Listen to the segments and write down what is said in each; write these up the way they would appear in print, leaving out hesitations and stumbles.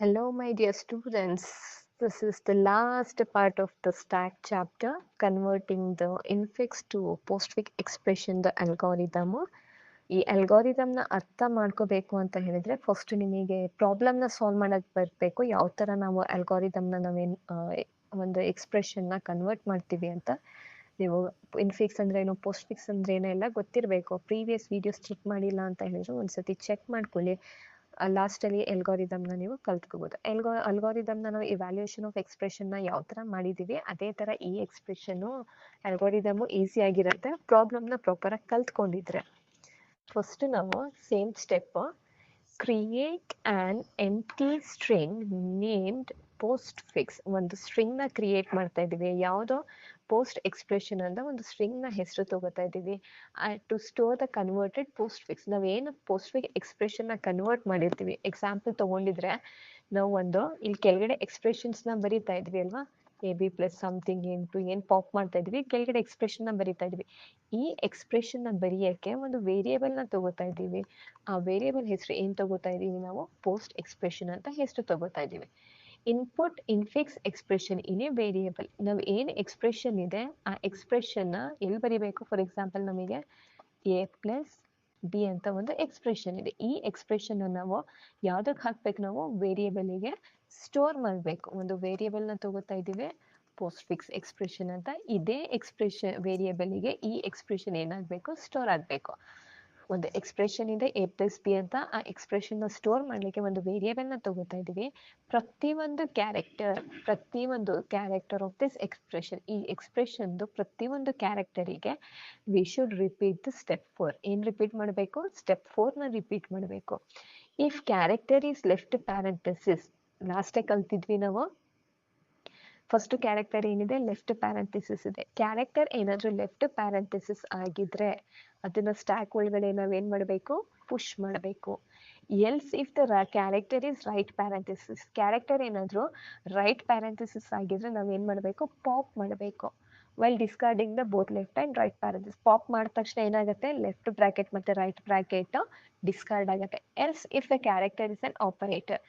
Hello, my dear students. This is the last part of the stack chapter, converting the infix to postfix expression, the algorithm. ಈ ಅಲ್ಗಾರಿದಮ್ನ ಅರ್ಥ ಮಾಡ್ಕೋಬೇಕು ಅಂತ ಹೇಳಿದ್ರೆ first ನಿಮಗೆ ಪ್ರಾಬ್ಲಮ್ನ solve ಮಾಡಕ್ಕೆ ಬರಬೇಕು. ಯಾವ ಥರ ನಾವು ಅಲ್ಗಾರಿದಮ್ನ ನಾವೇನು ಒಂದು ಎಕ್ಸ್ಪ್ರೆಷನ್ನ ಕನ್ವರ್ಟ್ ಮಾಡ್ತೀವಿ ಅಂತ. ನೀವು ಇನ್ಫಿಕ್ಸ್ ಅಂದ್ರೆ ಏನು, ಪೋಸ್ಟ್ ಫಿಕ್ಸ್ ಅಂದ್ರೆ ಏನೋ ಎಲ್ಲ ಗೊತ್ತಿರಬೇಕು. ಪ್ರೀವಿಯಸ್ ವೀಡಿಯೋಸ್ ಚೆಕ್ ಮಾಡಿಲ್ಲ ಅಂತ ಹೇಳಿದ್ರೆ ಒಂದ್ಸತಿ ಚೆಕ್ ಮಾಡ್ಕೊಳ್ಳಿ. ಲಾಸ್ಟಲ್ಲಿ ಎಲ್ಗಾರಿದಮ್ನ ನೀವು ಕಲ್ತ್ಕೋಬೋದು. ಅಲ್ಗಾರಿದಮ್ನ ನಾವು ಇವ್ಯಾಲ್ಯೂಯೇಷನ್ ಆಫ್ ಎಕ್ಸ್ಪ್ರೆಷನ್ನ ಯಾವ ಥರ ಮಾಡಿದ್ದೀವಿ ಅದೇ ಥರ ಈ ಎಕ್ಸ್ಪ್ರೆಷನ್ನು ಅಲ್ಗಾರಿದಮ್ಮು ಈಸಿಯಾಗಿರುತ್ತೆ ಪ್ರಾಬ್ಲಮ್ನ ಪ್ರಾಪರಾಗಿ ಕಲ್ತ್ಕೊಂಡಿದ್ರೆ. ಫಸ್ಟ್ ನಾವು same step, create an empty string named postfix. ಒಂದು ಸ್ಟ್ರಿಂಗ್ನ ಕ್ರಿಯೇಟ್ ಮಾಡ್ತಾ ಇದ್ದೀವಿ, ಯಾವುದೋ ಪೋಸ್ಟ್ ಎಕ್ಸ್ಪ್ರೆಷನ್ ಅಂತ ಒಂದು ಸ್ಟ್ರಿಂಗ್ನ ಹೆಸರು ತಗೋತಾ ಇದ್ದೀವಿ to store the converted postfix. ನಾವೇನು ಪೋಸ್ಟ್ ಫಿಕ್ಸ್ ಎಕ್ಸ್ಪ್ರೆಷನ್ನ ಕನ್ವರ್ಟ್ ಮಾಡಿರ್ತೀವಿ, ಎಕ್ಸಾಂಪಲ್ ತೊಗೊಂಡಿದ್ರೆ ನಾವು ಒಂದು ಇಲ್ಲಿ ಕೆಳಗಡೆ ಎಕ್ಸ್ಪ್ರೆಷನ್ಸ್ನ ಬರೀತಾ ಇದ್ವಿ ಅಲ್ವಾ, A B plus something into ಏನು ಪಾಪ್ ಮಾಡ್ತಾ ಇದ್ವಿ, ಕೆಳಗಡೆ ಎಕ್ಸ್ಪ್ರೆಷನ್ನ ಬರೀತಾ ಇದ್ವಿ. ಈ ಎಕ್ಸ್ಪ್ರೆಷನ್ನ ಬರೆಯೋಕ್ಕೆ ಒಂದು ವೇರಿಯೇಬಲ್ನ ತಗೋತಾ ಇದ್ದೀವಿ. ಆ ವೇರಿಯೇಬಲ್ ಹೆಸರು ಏನು ತಗೋತಾ ಇದ್ದೀವಿ ನಾವು, ಪೋಸ್ಟ್ ಎಕ್ಸ್ಪ್ರೆಷನ್ ಅಂತ ಹೆಸರು ತಗೋತಾ ಇದ್ದೀವಿ. ಇನ್ಪುಟ್ ಇನ್ಫಿಕ್ಸ್ ಎಕ್ಸ್ಪ್ರೆಷನ್ ಇನ್ ವೇರಿಯೇಬಲ್. ನಾವು ಏನು ಎಕ್ಸ್ಪ್ರೆಷನ್ ಇದೆ ಆ ಎಕ್ಸ್ಪ್ರೆಷನ್ನ ಎಲ್ಲಿ ಬರಿಬೇಕು, ಫಾರ್ ಎಕ್ಸಾಂಪಲ್ ನಮಗೆ ಎ ಪ್ಲಸ್ ಬಿ ಅಂತ ಒಂದು ಎಕ್ಸ್ಪ್ರೆಷನ್ ಇದೆ. ಈ ಎಕ್ಸ್ಪ್ರೆಷನ್ ನಾವು ಯಾವುದಕ್ಕೆ ಹಾಕ್ಬೇಕು, ನಾವು ವೇರಿಯೇಬಲಿಗೆ ಸ್ಟೋರ್ ಮಾಡಬೇಕು. ಒಂದು ವೇರಿಯೇಬಲ್ನ ತಗೋತಾ ಇದ್ದೀವಿ ಪೋಸ್ಟ್ ಫಿಕ್ಸ್ ಎಕ್ಸ್ಪ್ರೆಷನ್ ಅಂತ. ಇದೇ ಎಕ್ಸ್ಪ್ರೆಷನ್ ವೇರಿಯೇಬಲಿಗೆ ಈ ಎಕ್ಸ್ಪ್ರೆಷನ್ ಏನಾಗಬೇಕು, ಸ್ಟೋರ್ ಆಗಬೇಕು. ಒಂದು ಎಕ್ಸ್ಪ್ರೆಷನ್ ಇದೆ ಎ ಪ್ಲಸ್ ಬಿ ಅಂತ, ಆ ಎಕ್ಸ್ಪ್ರೆಷನ್ನ ಸ್ಟೋರ್ ಮಾಡಲಿಕ್ಕೆ ಒಂದು ವೇರಿಯೇಬಲ್ನ ತಗೋತಾ ಇದ್ದೀವಿ. ಪ್ರತಿಯೊಂದು ಕ್ಯಾರೆಕ್ಟರ್ ಆಫ್ ದಿಸ್ ಎಕ್ಸ್ಪ್ರೆಷನ್, ಈ ಎಕ್ಸ್ಪ್ರೆಷನ್ದು ಪ್ರತಿಯೊಂದು ಕ್ಯಾರೆಕ್ಟರಿಗೆ we should repeat the step 4. ಏನು ರಿಪೀಟ್ ಮಾಡಬೇಕು, ಸ್ಟೆಪ್ 4ನ ರಿಪೀಟ್ ಮಾಡಬೇಕು. If character is left parenthesis, ಲಾಸ್ಟೇ ಕಲ್ತಿದ್ವಿ ನಾವು. ಫಸ್ಟ್ ಕ್ಯಾರೆಕ್ಟರ್ ಏನಿದೆ, ಲೆಫ್ಟ್ ಪ್ಯಾರಂಥೆಸಿಸ್ ಇದೆ. ಕ್ಯಾರೆಕ್ಟರ್ ಏನಾದರೂ ಲೆಫ್ಟ್ ಪ್ಯಾರಂಥೆಸಿಸ್ ಆಗಿದ್ರೆ ಅದನ್ನ ಸ್ಟ್ಯಾಕ್ ಒಳಗಡೆ ನಾವೇನು ಮಾಡಬೇಕು, ಪುಷ್ ಮಾಡಬೇಕು. Else if the character is right parenthesis, character ಏನಾದರೂ ರೈಟ್ ಪ್ಯಾರಂಥೆಸಿಸ್ ಆಗಿದ್ರೆ ನಾವೇನು ಮಾಡಬೇಕು, ಪಾಪ್ ಮಾಡಬೇಕು. While discarding the both left and right parenthesis. Pop ಮಾಡಿದ ತಕ್ಷಣ ಏನಾಗುತ್ತೆ, ಲೆಫ್ಟ್ ಬ್ರಾಕೆಟ್ ಮತ್ತು ರೈಟ್ ಬ್ರಾಕೆಟ್ ಡಿಸ್ಕಾರ್ಡ್ ಆಗುತ್ತೆ. Else if the character is an operator,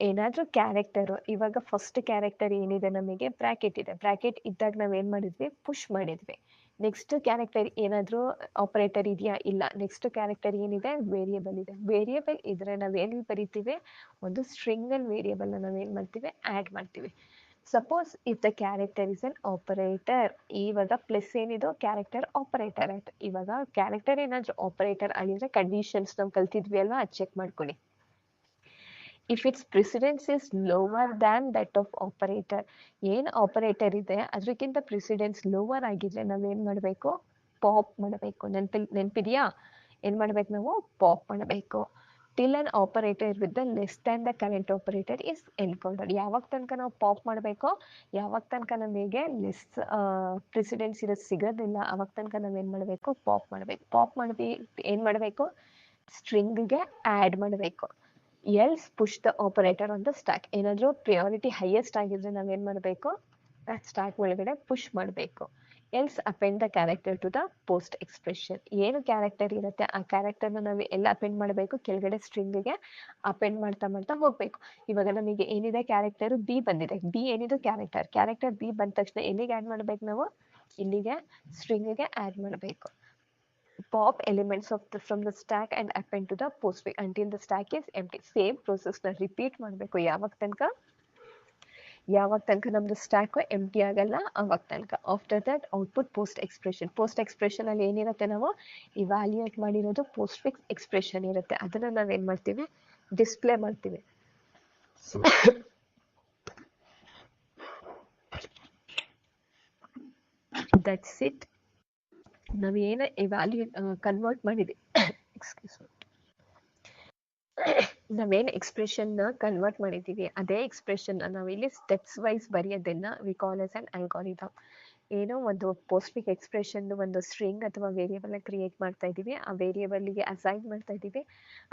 ಏನಾದರೂ ಕ್ಯಾರೆಕ್ಟರು, ಇವಾಗ ಫಸ್ಟ್ ಕ್ಯಾರೆಕ್ಟರ್ ಏನಿದೆ ನಮಗೆ ಬ್ರಾಕೆಟ್ ಇದೆ, ಬ್ರಾಕೆಟ್ ಇದ್ದಾಗ ನಾವೇನು ಮಾಡಿದ್ವಿ, ಪುಷ್ ಮಾಡಿದ್ವಿ. ನೆಕ್ಸ್ಟ್ ಕ್ಯಾರೆಕ್ಟರ್ ಏನಾದರೂ ಆಪರೇಟರ್ ಇದೆಯಾ, ಇಲ್ಲ. ನೆಕ್ಸ್ಟ್ ಕ್ಯಾರೆಕ್ಟರ್ ಏನಿದೆ, ವೇರಿಯೇಬಲ್ ಇದೆ. ವೇರಿಯೇಬಲ್ ಇದ್ರೆ ನಾವೇನು ಬರಿತೀವಿ, ಒಂದು ಸ್ಟ್ರಿಂಗಲ್ ವೇರಿಯೇಬಲ್ನ ನಾವೇನು ಮಾಡ್ತೀವಿ, ಆ್ಯಡ್ ಮಾಡ್ತೀವಿ. Suppose if the character is an operator, ಇವಾಗ ಪ್ಲಸ್ ಏನಿದು ಕ್ಯಾರೆಕ್ಟರ್ ಆಪರೇಟರ್ ಆಯ್ತು. ಇವಾಗ ಕ್ಯಾರೆಕ್ಟರ್ ಏನಾದರೂ ಆಪರೇಟರ್ ಆಗಿದ್ರೆ ಕಂಡೀಷನ್ಸ್ ನಾವು ಕಲ್ತಿದ್ವಿ ಅಲ್ವಾ, ಅದು ಚೆಕ್ ಮಾಡ್ಕೊಳ್ಳಿ. If its precedence is lower than that of operator, ಏನು ಆಪರೇಟರ್ ಇದೆ ಅದಕ್ಕಿಂತ ಪ್ರಿಸಿಡೆನ್ಸ್ ಲೋವರ್ ಆಗಿದ್ರೆ ನಾವೇನು ಮಾಡಬೇಕು, ಪಾಪ್ ಮಾಡಬೇಕು. ನೆನಪಿದೆಯಾ, ಏನು ಮಾಡಬೇಕು ನಾವು, ಪಾಪ್ ಮಾಡಬೇಕು. Till an operator with the less than the current operator is encountered. ಯಾವಾಗ ತನಕ ನಾವು ಪಾಪ್ ಮಾಡಬೇಕು, ಯಾವಾಗ ತನಕ ನಮಗೆ ಲೆಸ್ ಪ್ರಿಸಿಡೆನ್ಸ್ ಇರೋದು ಸಿಗೋದಿಲ್ಲ ಅವಾಗ ತನಕ ನಾವೇನು ಮಾಡಬೇಕು, ಪಾಪ್ ಮಾಡಬೇಕು. ಪಾಪ್ ಮಾಡಿ ಏನು ಮಾಡಬೇಕು, ಸ್ಟ್ರಿಂಗ್ಗೆ ಆ್ಯಡ್ ಮಾಡಬೇಕು. Else push the operator on the stack. ಏನಾದರೂ ಪ್ರಿಯಾರಿಟಿ ಹೈಯೆಸ್ಟ್ ಆಗಿದ್ರೆ ನಾವೇನು ಮಾಡಬೇಕು, ಸ್ಟ್ಯಾಕ್ ಒಳಗಡೆ ಪುಷ್ ಮಾಡಬೇಕು. Else append the character to the post expression. ಏನು ಕ್ಯಾರೆಕ್ಟರ್ ಇರುತ್ತೆ ಆ ಕ್ಯಾರೆಕ್ಟರ್ನ ನಾವು ಎಲ್ಲ ಅಪೆಂಡ್ ಮಾಡಬೇಕು, ಕೆಳಗಡೆ ಸ್ಟ್ರಿಂಗ್ಗೆ ಅಪೆಂಡ್ ಮಾಡ್ತಾ ಮಾಡ್ತಾ ಹೋಗಬೇಕು. ಇವಾಗ ನಮಗೆ ಏನಿದೆ, ಕ್ಯಾರೆಕ್ಟರು ಬಿ ಬಂದಿದೆ. ಬಿ ಏನಿದು ಕ್ಯಾರೆಕ್ಟರ್ ಬಿ ಬಂದ ತಕ್ಷಣ ಎಲ್ಲಿಗೆ ಆ್ಯಡ್ ಮಾಡಬೇಕು ನಾವು, ಇಲ್ಲಿಗೆ ಸ್ಟ್ರಿಂಗ್ಗೆ ಆ್ಯಡ್ ಮಾಡಬೇಕು. Pop elements from the stack and append to the postfix until the stack is empty. Same process na repeat ಮಾಡಬೇಕು. ಯಾವಾಗ ತನಕ ನಮ್ದು ಸ್ಟ್ಯಾಕ್ ಎಂಟಿ ಆಗಲ್ಲ ಅವಾಗ ತನಕ. After that output post expression. Post expression ಅಲ್ಲಿ ಏನಿರುತ್ತೆ, ನಾವು ಇವ್ಯಾಲ್ಯೂಯೇಟ್ ಮಾಡಿರೋದು ಪೋಸ್ಟ್ ಫಿಕ್ಸ್ ಎಕ್ಸ್ಪ್ರೆಷನ್ ಇರುತ್ತೆ, ಅದನ್ನ ನಾವೇನು ಮಾಡ್ತೀವಿ, ಡಿಸ್ಪ್ಲೇ ಮಾಡ್ತೀವಿ. That's it. ನಾವೇನು ಕನ್ವರ್ಟ್ ಮಾಡಿದ್ವಿ, ಎಕ್ಸ್ಕ್ಯೂಸ್ ಮಿ, ನಾವೇನು ಎಕ್ಸ್ಪ್ರೆಷನ್ನ ಕನ್ವರ್ಟ್ ಮಾಡಿದ್ದೀವಿ ಅದೇ ಎಕ್ಸ್ಪ್ರೆಷನ್ನ ನಾವಿಲ್ಲಿ ಸ್ಟೆಪ್ಸ್ ವೈಸ್ ಬರೆಯೋದನ್ನ we call as an algorithm. ಏನೋ ಒಂದು ಪೋಸ್ಟ್ಫಿಕ್ ಎಕ್ಸ್ಪ್ರೆಷನ್ ಒಂದು ಸ್ಟ್ರಿಂಗ್ ಅಥವಾ ವೇರಿಯೇಬಲ್ನ ಕ್ರಿಯೇಟ್ ಮಾಡ್ತಾ ಇದ್ದೀವಿ, ಆ ವೇರಿಯೇಬಲ್ಗೆ ಅಸೈನ್ ಮಾಡ್ತಾ ಇದ್ದೀವಿ.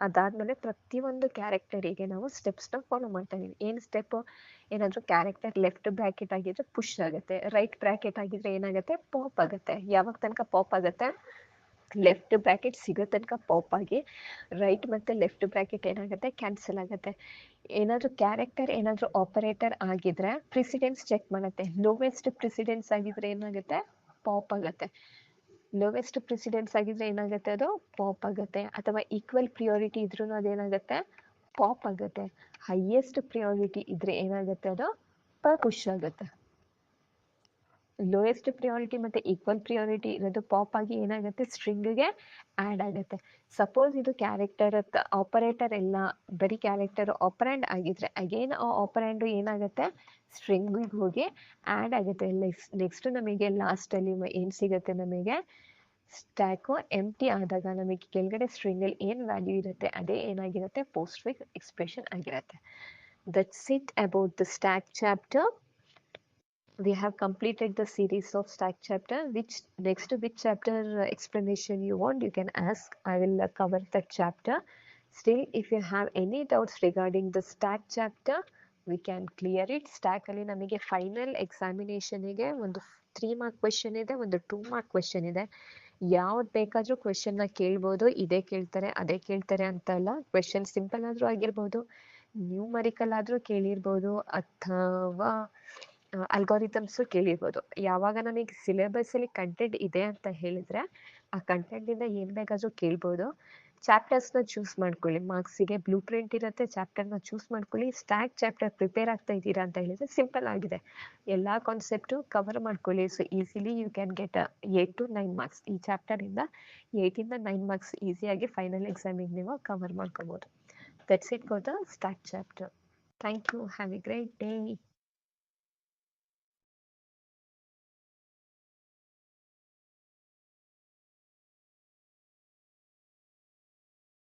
ಅದಾದಮೇಲೆ ಪ್ರತಿಯೊಂದು ಕ್ಯಾರೆಕ್ಟರಿಗೆ ನಾವು ಸ್ಟೆಪ್ಸ್ನ ಫಾಲೋ ಮಾಡ್ತಾ ಇದ್ದೀವಿ. ಏನು ಸ್ಟೆಪ್ಪು, ಏನಾದರೂ ಕ್ಯಾರೆಕ್ಟರ್ ಲೆಫ್ಟ್ ಬ್ರ್ಯಾಕೆಟ್ ಆಗಿದ್ರೆ ಪುಷ್ ಆಗುತ್ತೆ, ರೈಟ್ ಬ್ರ್ಯಾಕೆಟ್ ಆಗಿದ್ರೆ ಏನಾಗುತ್ತೆ, ಪಾಪ್ ಆಗುತ್ತೆ. ಯಾವಾಗ ತನಕ ಪಾಪ್ ಆಗುತ್ತೆ, ಲೆಫ್ಟ್ ಬ್ರ್ಯಾಕೆಟ್ ಸಿಗೋ ತನಕ ಪಾಪ್ ಆಗಿ ರೈಟ್ ಮತ್ತು ಲೆಫ್ಟ್ ಬ್ರ್ಯಾಕೆಟ್ ಏನಾಗುತ್ತೆ ಕ್ಯಾನ್ಸಲ್ ಆಗುತ್ತೆ. ಏನಾದರೂ ಕ್ಯಾರೆಕ್ಟರ್ ಏನಾದರೂ ಆಪರೇಟರ್ ಆಗಿದ್ರೆ ಪ್ರಿಸಿಡೆನ್ಸ್ ಚೆಕ್ ಮಾಡುತ್ತೆ. ಲೋವೆಸ್ಟ್ ಪ್ರಿಸಿಡೆನ್ಸ್ ಆಗಿದ್ರೆ ಏನಾಗುತ್ತೆ ಪಾಪ್ ಆಗುತ್ತೆ. ಲೋವೆಸ್ಟ್ ಪ್ರಿಸಿಡೆನ್ಸ್ ಆಗಿದ್ರೆ ಏನಾಗುತ್ತೆ ಅದು ಪಾಪ್ ಆಗುತ್ತೆ. ಅಥವಾ ಈಕ್ವಲ್ ಪ್ರಿಯಾರಿಟಿ ಇದ್ರೂ ಅದೇನಾಗುತ್ತೆ ಪಾಪ್ ಆಗುತ್ತೆ. ಹೈಯೆಸ್ಟ್ ಪ್ರಿಯಾರಿಟಿ ಇದ್ರೆ ಏನಾಗುತ್ತೆ ಅದು ಪುಷ್ ಆಗುತ್ತೆ. ಲೋಯೆಸ್ಟ್ ಪ್ರಿಯಾರಿಟಿ ಮತ್ತು ಈಕ್ವಲ್ ಪ್ರಿಯಾರಿಟಿ ಇರೋದು ಪಾಪ್ ಆಗಿ ಏನಾಗುತ್ತೆ ಸ್ಟ್ರಿಂಗ್ಗೆ ಆ್ಯಡ್ ಆಗುತ್ತೆ. ಸಪೋಸ್ ಇದು ಕ್ಯಾರೆಕ್ಟರ್ ಆಪರೇಟರ್ ಎಲ್ಲ ಬರೀ ಕ್ಯಾರೆಕ್ಟರ್ ಆಪರೆಂಡ್ ಆಗಿದ್ರೆ ಅಗೇನ್ ಆ ಆಪರೆಂಡು ಏನಾಗುತ್ತೆ ಸ್ಟ್ರಿಂಗಿಗೆ ಹೋಗಿ ಆ್ಯಡ್ ಆಗುತ್ತೆ. ನೆಕ್ಸ್ಟ್ ನಮಗೆ ಲಾಸ್ಟಲ್ಲಿ ಏನು ಸಿಗುತ್ತೆ ನಮಗೆ ಸ್ಟ್ಯಾಕು ಎಂಟಿ ಆದಾಗ ನಮಗೆ ಕೆಳಗಡೆ ಸ್ಟ್ರಿಂಗಲ್ಲಿ ಏನು ವ್ಯಾಲ್ಯೂ ಇರುತ್ತೆ ಅದೇ ಏನಾಗಿರುತ್ತೆ ಪೋಸ್ಟ್ ಫಿಕ್ಸ್ ಎಕ್ಸ್ಪ್ರೆಷನ್ ಆಗಿರುತ್ತೆ. That's it about the stack chapter. We have completed the series of stack chapter. Which chapter explanation you want, you can ask. I will cover that chapter. Still, if you have any doubts regarding the stack chapter, we can clear it. Stack ಅಲ್ಲಿ ನಮಗೆ final ಎಕ್ಸಾಮಿನೇಷನ್ಗೆ ಒಂದು 3 mark question ಇದೆ, ಒಂದು 2 mark question ಇದೆ. ಯಾವ್ದು ಬೇಕಾದರೂ ಕ್ವೆಶನ್ನ ಕೇಳ್ಬೋದು. ಇದೇ ಕೇಳ್ತಾರೆ ಅದೇ ಕೇಳ್ತಾರೆ ಅಂತ ಅಲ್ಲ. ಕ್ವೆಶನ್ ಸಿಂಪಲ್ ಆದರೂ ಆಗಿರ್ಬೋದು, ನ್ಯೂಮರಿಕಲ್ ಆದರೂ ಕೇಳಿರ್ಬೋದು, ಅಥವಾ ಅಲ್ಗಾರಿಥಮ್ಸು ಕೇಳಿರ್ಬೋದು. ಯಾವಾಗ ನಮಗೆ ಸಿಲೆಬಸ್ಸಲ್ಲಿ ಕಂಟೆಂಟ್ ಇದೆ ಅಂತ ಹೇಳಿದರೆ ಆ ಕಂಟೆಂಟಿಂದ ಏನು ಬೇಕಾದರೂ ಕೇಳ್ಬೋದು. ಚಾಪ್ಟರ್ಸ್ನ ಚೂಸ್ ಮಾಡ್ಕೊಳ್ಳಿ. ಮಾರ್ಕ್ಸಿಗೆ ಬ್ಲೂ ಪ್ರಿಂಟ್ ಇರುತ್ತೆ, ಚಾಪ್ಟರ್ನ ಚೂಸ್ ಮಾಡ್ಕೊಳ್ಳಿ. ಸ್ಟ್ಯಾಕ್ ಚಾಪ್ಟರ್ ಪ್ರಿಪೇರ್ ಆಗ್ತಾ ಇದ್ದೀರಾ ಅಂತ ಹೇಳಿದರೆ ಸಿಂಪಲ್ ಆಗಿದೆ, ಎಲ್ಲ ಕಾನ್ಸೆಪ್ಟು ಕವರ್ ಮಾಡ್ಕೊಳ್ಳಿ. So easily you can get 8 to 9 marks. ಈ ಚಾಪ್ಟರಿಂದ 8 ಇಂದ 9 ಮಾರ್ಕ್ಸ್ ಈಸಿಯಾಗಿ ಫೈನಲ್ ಎಕ್ಸಾಮಿಗೆ ನೀವು ಕವರ್ ಮಾಡ್ಕೋಬೋದು. That's it for the stack chapter. Thank you. Have a great day.